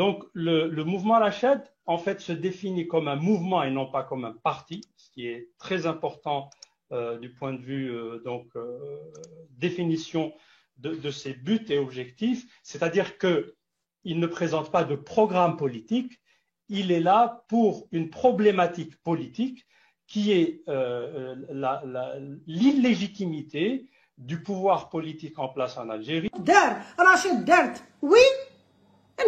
Donc, le mouvement Rached, en fait, se définit comme un mouvement et non pas comme un parti, ce qui est très important du point de vue définition de ses buts et objectifs. C'est-à-dire qu'il ne présente pas de programme politique, il est là pour une problématique politique qui est l'illégitimité du pouvoir politique en place en Algérie. Rached دارت وي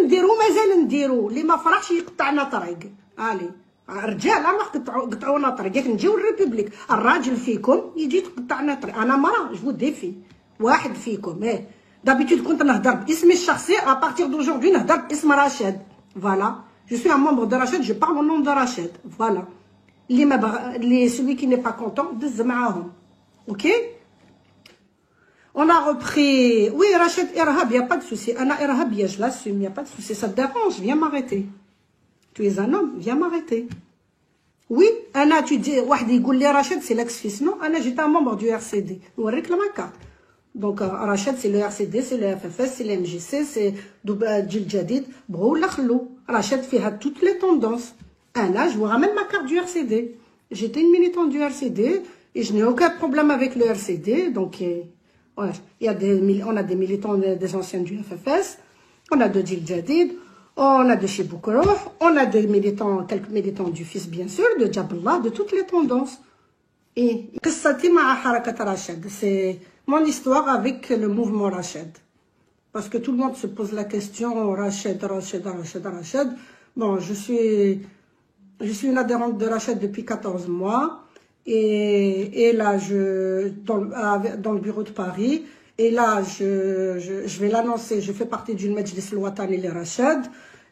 نديرو مازال نديرو اللي ما فرحش يقطعنا طريق. الي رجال ما قطعونا طريق، ياك نجيو للريبوبليك الراجل فيكم يجي تقطعنا طريق. انا مرة جو ديفي واحد فيكم دابيتود كنت نهضر باسمي الشخصي، ابارتيغ دوجوردي نهضر باسم رشاد. فوالا جو سوي ان مومبر دو رشاد، جو بارل او نون دو رشاد. فوالا اللي ما اللي celui qui n'est pas content دز معاهم. اوكي On a repris. Oui, Rached Irhab, il n'y a pas de souci. Anna Irhabia, je l'assume, il n'y a pas de souci. Ça te dérange, viens m'arrêter. Tu es un homme, viens m'arrêter. Oui, Anna, tu dis, Wahdi Gouli Rached, c'est l'ex-fils. Non, Anna, j'étais un membre du RCD. On réclame ma carte. Donc, Rached, c'est le RCD, c'est le FFS, c'est le MJC, c'est Djil Jadid. Brou, l'akhlou. Rached fait toutes les tendances. Anna, je vous ramène ma carte du RCD. J'étais une militante du RCD et je n'ai aucun problème avec le RCD. Donc, ouais, on a des militants des anciens du FFS, on a de Djil Jadid, on a de chez Boukrouh, on a des militants, quelques militants du fils bien sûr, de Jaballah, de toutes les tendances. Et c'est mon histoire avec le mouvement Rached. Parce que tout le monde se pose la question, Rached. Bon, je suis une adhérente de Rached depuis 14 mois. Et là, dans le bureau de Paris, et là, je vais l'annoncer, je fais partie d'une Majlis Al-Watani li Rached,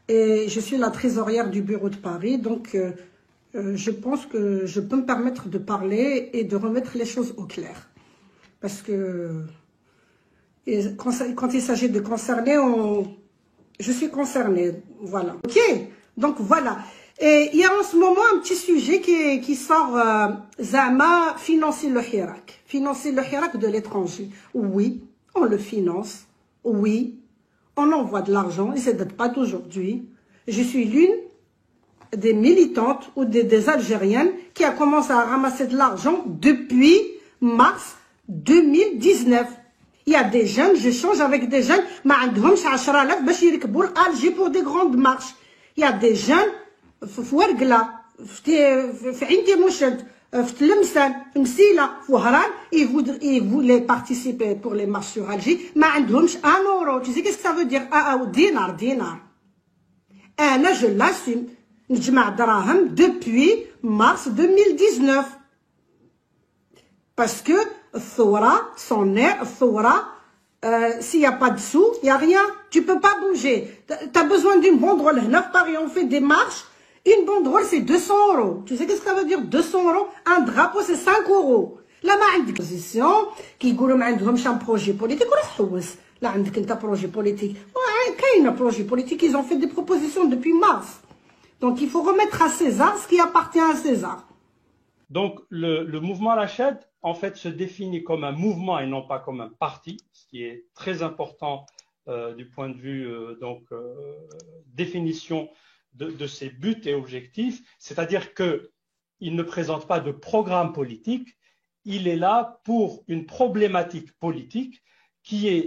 et je suis la trésorière du bureau de Paris, donc je pense que je peux me permettre de parler et de remettre les choses au clair. Parce que quand il s'agit de concerner, je suis concernée, voilà. Ok, donc voilà. Et il y a en ce moment un petit sujet qui sort, Zama, financer le Hirak. Financer le Hirak de l'étranger. Oui, on le finance. Oui, on envoie de l'argent. Et ça ne date pas d'aujourd'hui. Je suis l'une des militantes ou des Algériennes qui a commencé à ramasser de l'argent depuis mars 2019. Il y a des jeunes, j'échange avec des jeunes, pour des grandes marches. Il y a des jeunes, في ورقلة في عين تيموشنت في تلمسان في مسيلة في وهران ils voulaient participer pour les marches sur Alger ما عندهمش 1 euro. Tu sais qu'est-ce que ça veut dire دينار. أنا je l'assume نجمع دراهم depuis mars 2019 parce que الثورة son air الثورة s'il n'y a pas de sous, il n'y a rien, tu peux pas bouger. Tu as besoin d'une banderole. À Paris, on fait des marches. Une banderole, c'est 200 euros. Tu sais qu'est-ce que ça veut dire 200 euros? Un drapeau, c'est 5 euros. Là, ما عندك position qui يقولوا ما عندهمش un projet politique. ولا تحوس. Là, عندك انت projet politique. كاين un projet politique. Ils ont fait des propositions depuis mars. Donc, il faut remettre à César ce qui appartient à César. Donc, le mouvement Rached, en fait, se définit comme un mouvement et non pas comme un parti, ce qui est très important du point de vue définition de ses buts et objectifs. C'est-à-dire qu'il ne présente pas de programme politique, il est là pour une problématique politique qui est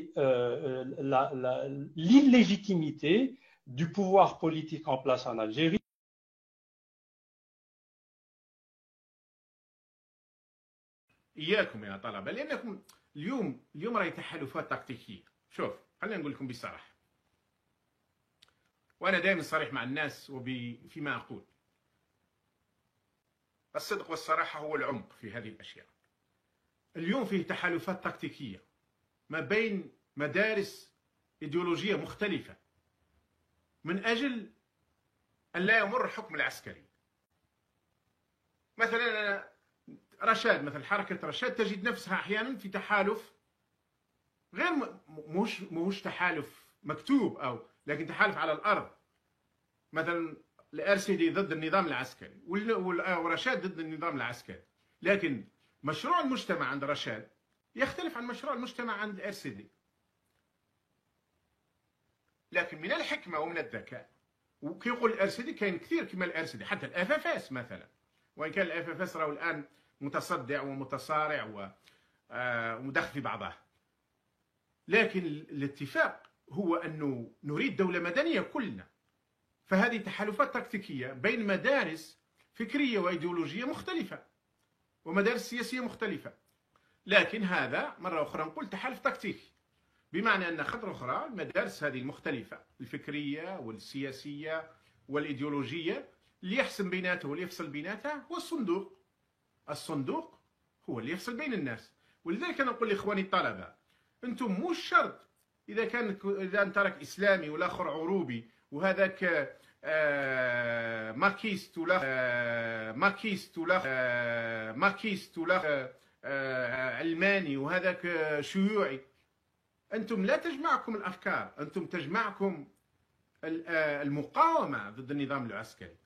l'illégitimité du pouvoir politique en place en Algérie. إياكم يا طلبة، لأنكم اليوم راهي تحالفات تكتيكية. شوف، خلينا نقول لكم بصراحة، وأنا دائما صريح مع الناس فيما أقول. الصدق والصراحة هو العمق في هذه الأشياء. اليوم فيه تحالفات تكتيكية ما بين مدارس إيديولوجية مختلفة من أجل أن لا يمر الحكم العسكري. مثلا رشاد، مثل حركة رشاد تجد نفسها أحيانا في تحالف غير مش تحالف مكتوب لكن تحالف على الأرض. مثلا الRCD ضد النظام العسكري ورشاد ضد النظام العسكري، لكن مشروع المجتمع عند رشاد يختلف عن مشروع المجتمع عند RCD. لكن من الحكمة ومن الذكاء وكيقول الارسدي كاين كثير كما الارسدي، حتى الاف اف اس مثلا، وان كان الاف اف اس راهو الان متصدع ومتصارع ومدخل في بعضها، لكن الاتفاق هو انه نريد دوله مدنيه كلنا. فهذه تحالفات تكتيكيه بين مدارس فكريه وايديولوجيه مختلفه ومدارس سياسيه مختلفه، لكن هذا مره اخرى نقول تحالف تكتيكي، بمعنى ان خطوه اخرى المدارس هذه المختلفه الفكريه والسياسيه والايديولوجيه اللي يحسم بيناتها واللي يفصل بيناتها هو الصندوق. الصندوق هو اللي يفصل بين الناس. ولذلك انا نقول لاخواني الطلبه، انتم مش شرط اذا انت راك اسلامي والاخر عروبي وهذاك ماركسيست ولا علماني وهذاك شيوعي، انتم لا تجمعكم الافكار، انتم تجمعكم المقاومه ضد النظام العسكري.